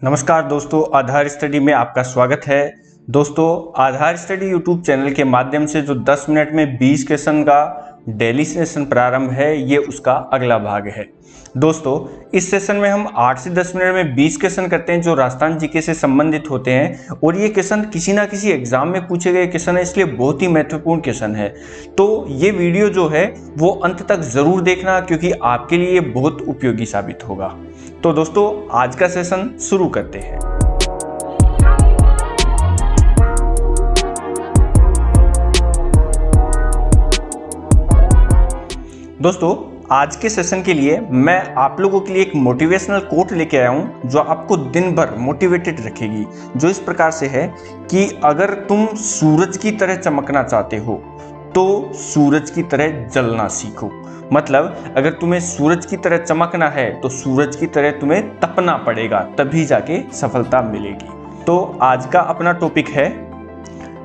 नमस्कार दोस्तों, आधार स्टडी में आपका स्वागत है। दोस्तों, आधार स्टडी यूट्यूब चैनल के माध्यम से जो 10 मिनट में 20 क्वेश्चन का डेली सेशन प्रारंभ है, ये उसका अगला भाग है। दोस्तों, इस सेशन में हम 8 से 10 मिनट में 20 क्वेश्चन करते हैं जो राजस्थान जीके से संबंधित होते हैं और ये क्वेश्चन किसी ना किसी एग्जाम में पूछे गए क्वेश्चन है, इसलिए बहुत ही महत्वपूर्ण क्वेश्चन है। तो ये वीडियो जो है वो अंत तक जरूर देखना, क्योंकि आपके लिए बहुत उपयोगी साबित होगा। तो दोस्तों, आज का सेशन शुरू करते हैं। दोस्तों, आज के सेशन के लिए मैं आप लोगों के लिए एक मोटिवेशनल कोट लेके आया हूं जो आपको दिन भर मोटिवेटेड रखेगी, जो इस प्रकार से है कि अगर तुम सूरज की तरह चमकना चाहते हो तो सूरज की तरह जलना सीखो। मतलब अगर तुम्हें सूरज की तरह चमकना है तो सूरज की तरह तुम्हें तपना पड़ेगा, तभी जाके सफलता मिलेगी। तो आज का अपना टॉपिक है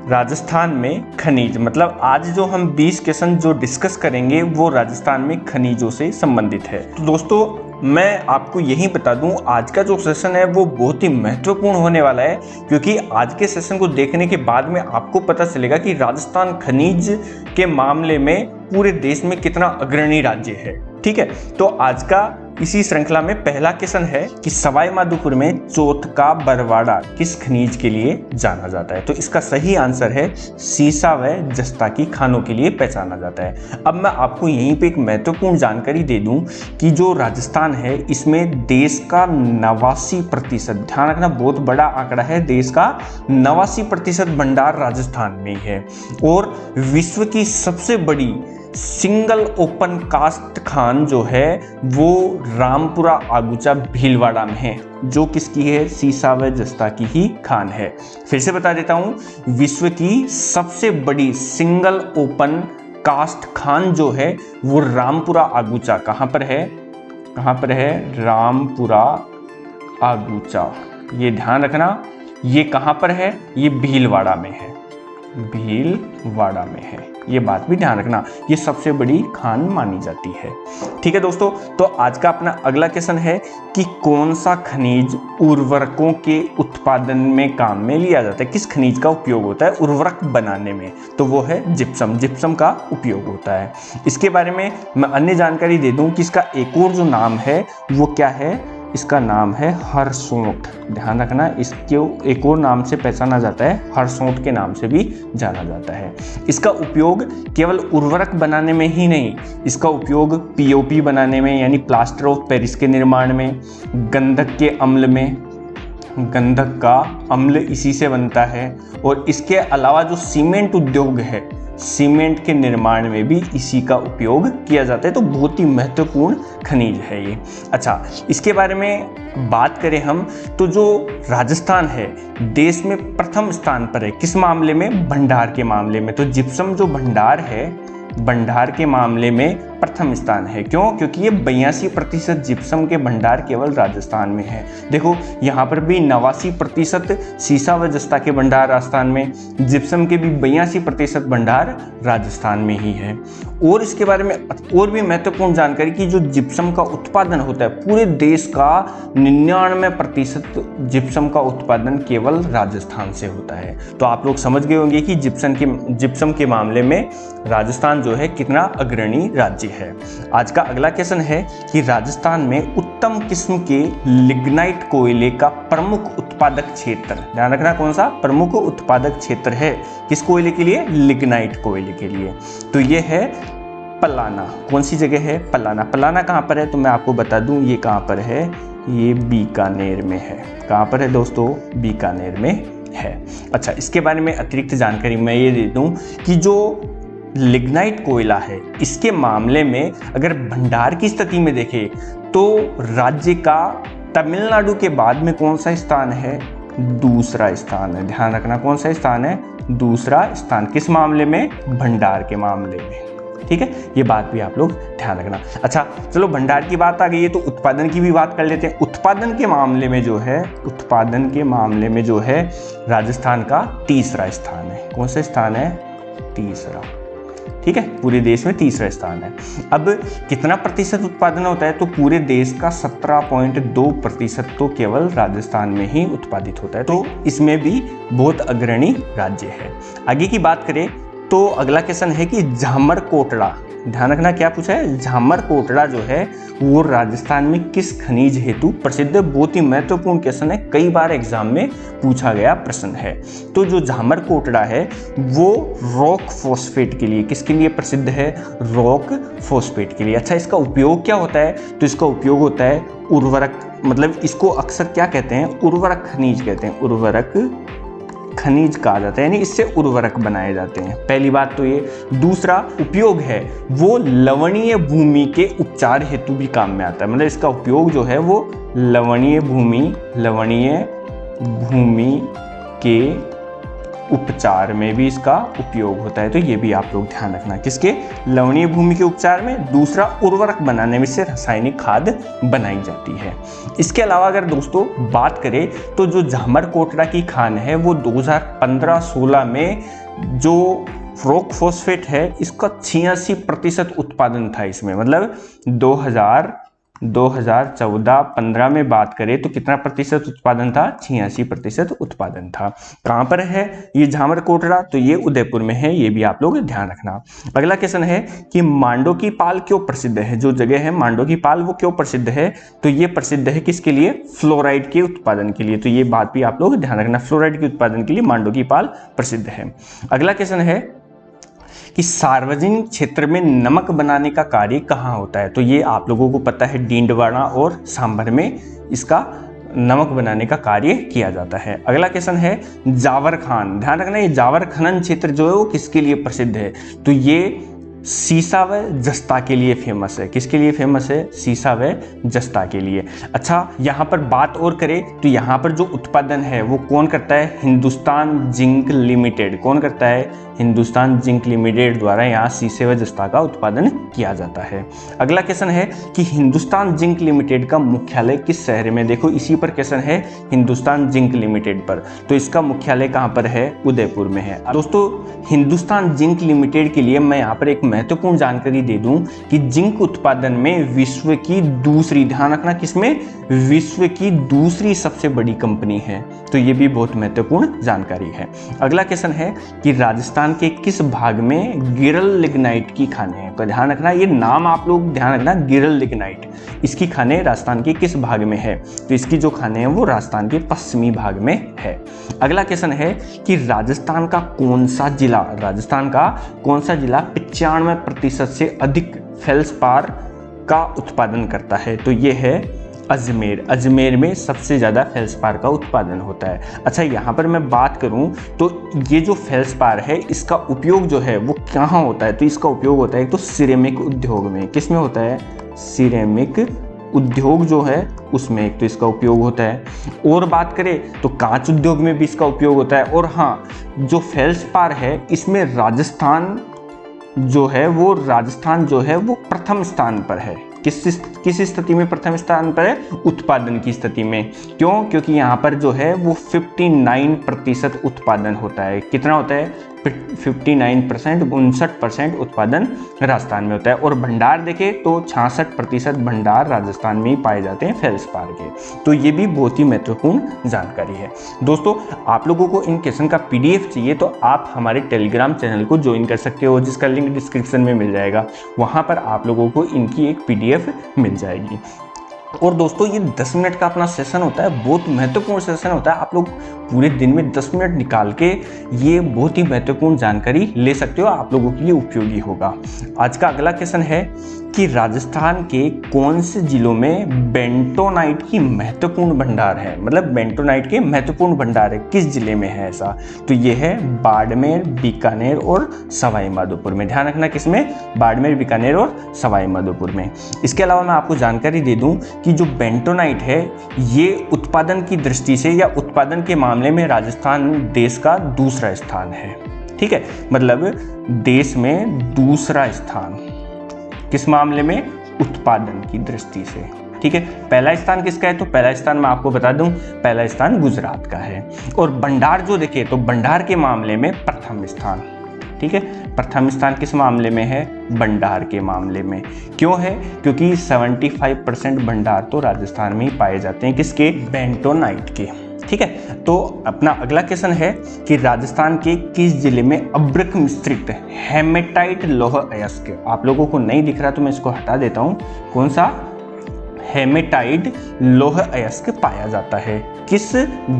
राजस्थान में खनिज। मतलब आज जो हम 20 क्वेश्चन जो डिस्कस करेंगे वो राजस्थान में खनिजों से संबंधित है। तो दोस्तों, मैं आपको यही बता दूं, आज का जो सेशन है वो बहुत ही महत्वपूर्ण होने वाला है, क्योंकि आज के सेशन को देखने के बाद में आपको पता चलेगा कि राजस्थान खनिज के मामले में पूरे देश में कितना अग्रणी राज्य है। ठीक है, तो आज का इसी श्रृंखला में पहला क्वेश्चन है कि सवाई माधोपुर में चौथ का बरवाड़ा किस खनिज के लिए जाना जाता है। तो इसका सही आंसर है सीसा व जस्ता की खानों के लिए पहचाना जाता है। अब मैं आपको यहीं पे एक महत्वपूर्ण जानकारी दे दूं कि जो राजस्थान है इसमें देश का 89%, ध्यान रखना बहुत बड़ा आंकड़ा है, देश का 89% भंडार राजस्थान में है। और विश्व की सबसे बड़ी सिंगल ओपन कास्ट खान जो है वो रामपुरा आगुचा भीलवाड़ा में है, जो किसकी है, सीसा व जस्ता की ही खान है। फिर से बता देता हूं, विश्व की सबसे बड़ी सिंगल ओपन कास्ट खान जो है वो रामपुरा आगुचा, कहां पर है, रामपुरा आगुचा। ये ध्यान रखना, ये कहां पर है, ये भीलवाड़ा में है, भीलवाड़ा में है। ये बात भी ध्यान रखना, ये सबसे बड़ी खान मानी जाती है। ठीक है दोस्तों, तो आज का अपना अगला क्वेश्चन है कि कौन सा खनिज उर्वरकों के उत्पादन में काम में लिया जाता है। किस खनिज का उपयोग होता है उर्वरक बनाने में, तो वो है जिप्सम। जिप्सम का उपयोग होता है। इसके बारे में मैं अन्य जानकारी दे दूं कि इसका एक और जो नाम है वो क्या है, इसका नाम है हरसोंठ। ध्यान रखना, इसके एक और नाम से पहचाना जाता है, हरसोंठ के नाम से भी जाना जाता है। इसका उपयोग केवल उर्वरक बनाने में ही नहीं, इसका उपयोग पीओपी बनाने में यानी प्लास्टर ऑफ पेरिस के निर्माण में, गंधक के अम्ल में, गंधक का अम्ल इसी से बनता है, और इसके अलावा जो सीमेंट उद्योग है, सीमेंट के निर्माण में भी इसी का उपयोग किया जाता है। तो बहुत ही महत्वपूर्ण खनिज है ये। अच्छा, इसके बारे में बात करें हम तो जो राजस्थान है देश में प्रथम स्थान पर है, किस मामले में, भंडार के मामले में। तो जिप्सम जो भंडार है, भंडार के मामले में प्रथम स्थान है। क्यों? क्योंकि ये 82% जिप्सम के भंडार केवल राजस्थान में है। देखो यहाँ पर भी 89% सीसा व जस्ता के भंडार राजस्थान में, जिप्सम के भी 82% भंडार राजस्थान में ही है। और इसके बारे में और भी महत्वपूर्ण जानकारी कि जो जिप्सम का उत्पादन होता है पूरे देश का 99% जिप्सम का उत्पादन केवल राजस्थान से होता है। तो आप लोग समझ गए होंगे कि जिप्सम के मामले में राजस्थान जो है कितना अग्रणी राज्य है। आज का अगला क्वेश्चन है कि राजस्थान में उत्तम किस्म के लिग्नाइट कोयले का प्रमुख उत्पादक क्षेत्र, ध्यान रखना कौन सा प्रमुख उत्पादक क्षेत्र है किस कोयले के लिए, लिग्नाइट कोयले के लिए। तो ये है पलाना। कौन सी जगह है, पलाना। पलाना कहाँ पर है तो मैं आपको बता दूं, ये कहाँ पर है, ये बीकानेर में है। कहाँ पर है दोस्तों, बीकानेर में है। अच्छा, इसके बारे में अतिरिक्त जानकारी मैं ये दे दूं कि जो लिग्नाइट कोयला है इसके मामले में अगर भंडार की स्थिति में देखें तो राज्य का तमिलनाडु के बाद में कौन सा स्थान है, दूसरा स्थान है। ध्यान रखना कौन सा स्थान है, दूसरा स्थान। किस मामले में, भंडार के मामले में। ठीक है, ये बात भी आप लोग ध्यान रखना। अच्छा, चलो भंडार की बात आ गई है तो उत्पादन की भी बात कर लेते हैं। उत्पादन के मामले में जो है राजस्थान का तीसरा स्थान है। कौन सा स्थान है, तीसरा। ठीक है, पूरे देश में तीसरा स्थान है। अब कितना प्रतिशत उत्पादन होता है, तो पूरे देश का 17.2% तो केवल राजस्थान में ही उत्पादित होता है, तो इसमें भी बहुत अग्रणी राज्य है। आगे की बात करें तो अगला क्वेश्चन है कि झामर कोटड़ा, ध्यान रखना क्या पूछा है, झामर कोटड़ा जो है वो राजस्थान में किस खनिज हेतु प्रसिद्ध है। बहुत ही महत्वपूर्ण क्वेश्चन है, कई बार एग्जाम में पूछा गया प्रश्न है। तो जो झामर कोटड़ा है वो रॉक फॉस्फेट के लिए, किसके लिए प्रसिद्ध है, रॉक फॉस्फेट के लिए। अच्छा, इसका उपयोग क्या होता है, तो इसका उपयोग होता है उर्वरक, मतलब इसको अक्सर क्या कहते हैं, उर्वरक खनिज कहते हैं, उर्वरक खनिज कहा जाता है, यानी इससे उर्वरक बनाए जाते हैं। पहली बात तो ये। दूसरा उपयोग है वो लवणीय भूमि के उपचार हेतु भी काम में आता है, मतलब इसका उपयोग जो है वो लवणीय भूमि के उपचार में भी इसका उपयोग होता है। तो ये भी आप लोग ध्यान रखना, किसके, लवणीय भूमि के उपचार में, दूसरा उर्वरक बनाने में से रासायनिक खाद बनाई जाती है। इसके अलावा अगर दोस्तों बात करें तो जो झामर कोटड़ा की खान है वो 2015-16 में जो रॉक फॉस्फेट है इसका 86% उत्पादन था इसमें, मतलब 2014-15 में बात करें तो कितना प्रतिशत उत्पादन था, 86% उत्पादन था। कहां पर है ये झामर कोटड़ा, तो ये उदयपुर में है, ये भी आप लोग ध्यान रखना। अगला क्वेश्चन है कि मांडो की पाल क्यों प्रसिद्ध है, जो जगह है मांडो की पाल वो क्यों प्रसिद्ध है, तो ये प्रसिद्ध है किसके लिए, फ्लोराइड के उत्पादन के लिए। तो ये बात भी आप लोग ध्यान रखना, फ्लोराइड के उत्पादन के लिए मांडो की पाल प्रसिद्ध है। अगला क्वेश्चन है कि सार्वजनिक क्षेत्र में नमक बनाने का कार्य कहाँ होता है, तो ये आप लोगों को पता है डींडवाना और सांभर में इसका नमक बनाने का कार्य किया जाता है। अगला क्वेश्चन है जावर खान, ध्यान रखना ये जावर खनन क्षेत्र जो है वो किसके लिए प्रसिद्ध है, तो ये सीसा व जस्ता के लिए फेमस है। किसके लिए फेमस है, सीसा व जस्ता के लिए। अच्छा, यहाँ पर बात और करें तो यहाँ पर जो उत्पादन है वो कौन करता है, हिंदुस्तान जिंक लिमिटेड। कौन करता है, हिंदुस्तान जिंक लिमिटेड द्वारा यहाँ सीसे व जस्ता का उत्पादन किया जाता है। अगला क्वेश्चन है कि हिंदुस्तान जिंक लिमिटेड का मुख्यालय किस शहर में, देखो इसी पर क्वेश्चन है हिंदुस्तान जिंक लिमिटेड पर, तो इसका मुख्यालय कहाँ पर है, उदयपुर में है। दोस्तों हिंदुस्तान जिंक लिमिटेड के लिए मैं यहाँ पर एक महत्वपूर्ण जानकारी दे दूं कि जिंक उत्पादन में विश्व की दूसरी, ध्यान रखना किसमें, विश्व की दूसरी सबसे बड़ी कंपनी है, तो ये भी बहुत महत्वपूर्ण जानकारी है। अगला क्वेश्चन है कि राजस्थान के किस भाग में गिरल लिग्नाइट की खानें हैं, तो ध्यान रखना ये नाम आप लोग ध्यान रखना, गिरल लिग्नाइट, इसकी खानें राजस्थान के किस भाग में है, तो इसकी जो खानें हैं वो राजस्थान के पश्चिमी भाग में है। अगला क्वेश्चन है कि राजस्थान का कौन सा जिला 95% से अधिक फेल्सपार का उत्पादन करता है, तो ये है अजमेर। अजमेर में सबसे ज़्यादा फेल्सपार का उत्पादन होता है। अच्छा, यहाँ पर मैं बात करूँ तो ये जो फेल्सपार है इसका उपयोग जो है वो कहाँ होता है, तो इसका उपयोग होता है एक तो सिरेमिक उद्योग में, किसमें होता है, सिरेमिक उद्योग जो है उसमें एक तो इसका उपयोग होता है, और बात करें तो कांच उद्योग में भी इसका उपयोग होता है। और हाँ, जो फेल्सपार है इसमें राजस्थान जो है वो प्रथम स्थान पर है। किस स्थिति में प्रथम स्थान पर है, उत्पादन की स्थिति में। क्यों, क्योंकि यहाँ पर जो है वो 59% उत्पादन होता है। कितना होता है, 59% उत्पादन राजस्थान में होता है। और भंडार देखें तो 66% भंडार राजस्थान में ही पाए जाते हैं फेल्सपार के। तो ये भी बहुत ही महत्वपूर्ण जानकारी है। दोस्तों आप लोगों को इन क्वेश्चन का PDF चाहिए तो आप हमारे टेलीग्राम चैनल को ज्वाइन कर सकते हो, जिसका लिंक डिस्क्रिप्शन में मिल जाएगा। वहाँ पर आप लोगों को इनकी एक PDF मिल जाएगी। और दोस्तों ये 10 मिनट का अपना सेशन होता है, बहुत महत्वपूर्ण सेशन होता है। आप लोग पूरे दिन में 10 मिनट निकाल के ये बहुत ही महत्वपूर्ण जानकारी ले सकते हो, आप लोगों के लिए उपयोगी होगा। आज का अगला क्वेश्चन है कि राजस्थान के कौन से जिलों में बेंटोनाइट की महत्वपूर्ण भंडार है, मतलब बेंटोनाइट के महत्वपूर्ण भंडार है, किस जिले में है ऐसा, तो ये है बाड़मेर, बीकानेर और सवाई माधोपुर में। ध्यान रखना किसमें, बाड़मेर, बीकानेर और सवाई माधोपुर में। इसके अलावा मैं आपको जानकारी दे दूं कि जो बेंटोनाइट है ये उत्पादन की दृष्टि से या उत्पादन के मामले में राजस्थान देश का दूसरा स्थान है। ठीक है, मतलब देश में दूसरा स्थान किस मामले में, उत्पादन की दृष्टि से। ठीक है, पहला स्थान किसका है, तो पहला स्थान मैं आपको बता दूं, पहला स्थान गुजरात का है। और भंडार जो देखे तो भंडार के मामले में प्रथम स्थान। ठीक है। प्रथम स्थान किस मामले में है? भंडार के मामले में। क्यों है? क्योंकि 75% भंडार तो राजस्थान में ही पाए जाते हैं। किसके? बेंटोनाइट के, ठीक है। तो अपना अगला क्वेश्चन है कि राजस्थान के किस जिले में अभ्रक मिश्रित हेमेटाइट लौह अयस्क, आप लोगों को नहीं दिख रहा तो मैं इसको हटा देता हूं, कौन सा? हेमेटाइट लौह अयस्क पाया जाता है। किस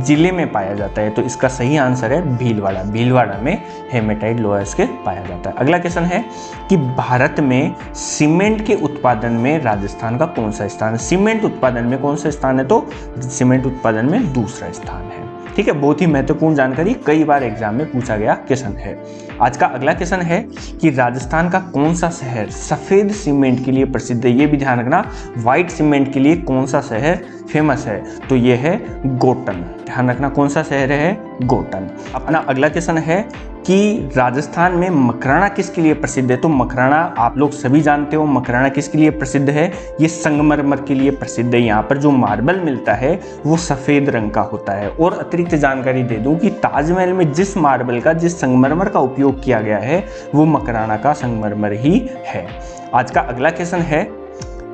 जिले में पाया जाता है? तो इसका सही आंसर है भीलवाड़ा। भीलवाड़ा में हेमेटाइट लौह अयस्क पाया जाता है। अगला क्वेश्चन है कि भारत में सीमेंट के उत्पादन में राजस्थान का कौन सा स्थान है? सीमेंट उत्पादन में कौन सा स्थान है? तो सीमेंट उत्पादन में दूसरा स्थान है, ठीक है। बहुत ही महत्वपूर्ण जानकारी, कई बार एग्जाम में पूछा गया क्वेश्चन है। आज का अगला क्वेश्चन है कि राजस्थान का कौन सा शहर सफेद सीमेंट के लिए प्रसिद्ध है? ये भी ध्यान रखना, व्हाइट सीमेंट के लिए कौन सा शहर फेमस है? तो ये है गोटन। ध्यान रखना कौन सा शहर है? गोटन। अपना अगला क्वेश्चन है कि राजस्थान में मकराना किसके लिए प्रसिद्ध है? तो मकराना आप लोग सभी जानते हो, मकराना किसके लिए प्रसिद्ध है? ये संगमरमर के लिए प्रसिद्ध है। यहाँ पर जो मार्बल मिलता है वो सफेद रंग का होता है। और अतिरिक्त जानकारी दे दूं कि ताजमहल में जिस मार्बल का, जिस संगमरमर का उपयोग किया गया है वो मकराना का संगमरमर ही है। आज का अगला क्वेश्चन है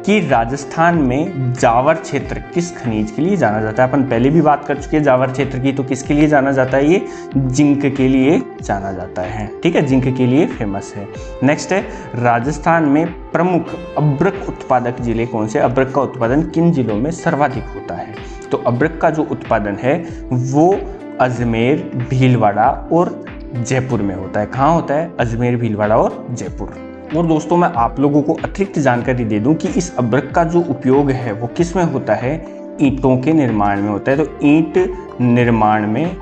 कि राजस्थान में जावर क्षेत्र किस खनिज के लिए जाना जाता है? अपन पहले भी बात कर चुके हैं जावर क्षेत्र की, तो किसके लिए जाना जाता है? ये जिंक के लिए जाना जाता है, ठीक है। जिंक के लिए फेमस है। नेक्स्ट है राजस्थान में प्रमुख अभ्रक उत्पादक जिले कौन से? अभ्रक का उत्पादन किन जिलों में सर्वाधिक होता है? तो अभ्रक का जो उत्पादन है वो अजमेर, भीलवाड़ा और जयपुर में होता है। कहाँ होता है? अजमेर, भीलवाड़ा और जयपुर। और दोस्तों मैं आप लोगों को अतिरिक्त जानकारी दे दूं कि इस अभ्रक का जो उपयोग है वो किस में होता है? ईंटों के निर्माण में होता है। तो ईंट निर्माण में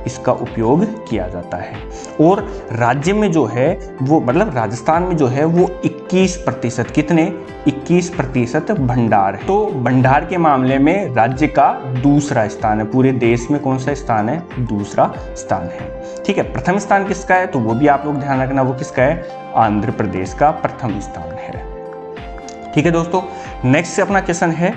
इसका उपयोग किया जाता है। और राज्य में जो है वो, मतलब राजस्थान में जो है वो 21%, कितने? 21% भंडार है। तो भंडार के मामले में राज्य का दूसरा स्थान है। पूरे देश में कौन सा स्थान है? दूसरा स्थान है, ठीक है। प्रथम स्थान किसका है? तो वो भी आप लोग ध्यान रखना, वो किसका है? आंध्र प्रदेश का प्रथम स्थान है, ठीक है दोस्तों। नेक्स्ट अपना क्वेश्चन है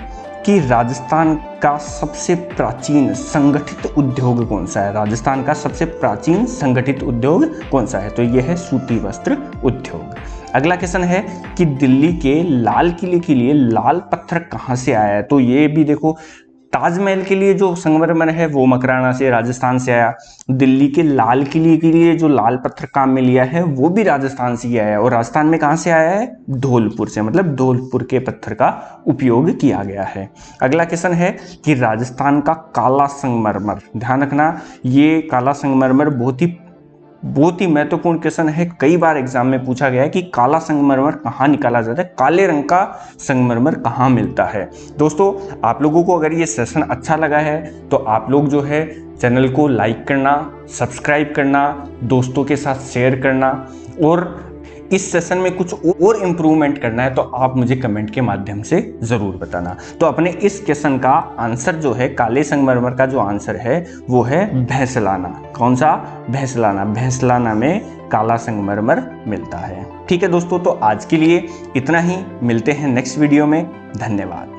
कि राजस्थान का सबसे प्राचीन संगठित उद्योग कौन सा है? राजस्थान का सबसे प्राचीन संगठित उद्योग कौन सा है? तो यह है सूती वस्त्र उद्योग। अगला क्वेश्चन है कि दिल्ली के लाल किले के लिए लाल पत्थर कहाँ से आया है? तो ये भी देखो, ताजमहल के लिए जो संगमरमर है वो मकराना से, राजस्थान से आया। दिल्ली के लाल किले के लिए जो लाल पत्थर काम में लिया है वो भी राजस्थान से ही आया है। और राजस्थान में कहाँ से आया है? धौलपुर से, मतलब धौलपुर के पत्थर का उपयोग किया गया है। अगला क्वेश्चन है कि राजस्थान का काला संगमरमर, ध्यान रखना ये काला संगमरमर बहुत ही महत्वपूर्ण क्वेश्चन है। कई बार एग्जाम में पूछा गया है कि काला संगमरमर कहाँ निकाला जाता है, काले रंग का संगमरमर कहाँ मिलता है। दोस्तों आप लोगों को अगर ये सेशन अच्छा लगा है तो आप लोग जो है चैनल को लाइक करना, सब्सक्राइब करना, दोस्तों के साथ शेयर करना, और इस सेशन में कुछ और इम्प्रूवमेंट करना है तो आप मुझे कमेंट के माध्यम से ज़रूर बताना। तो अपने इस क्वेश्चन का आंसर जो है, काले संगमरमर का जो आंसर है वो है भैंसलाना। कौन सा? भैंसलाना। भैंसलाना में काला संगमरमर मिलता है, ठीक है दोस्तों। तो आज के लिए इतना ही, मिलते हैं नेक्स्ट वीडियो में। धन्यवाद।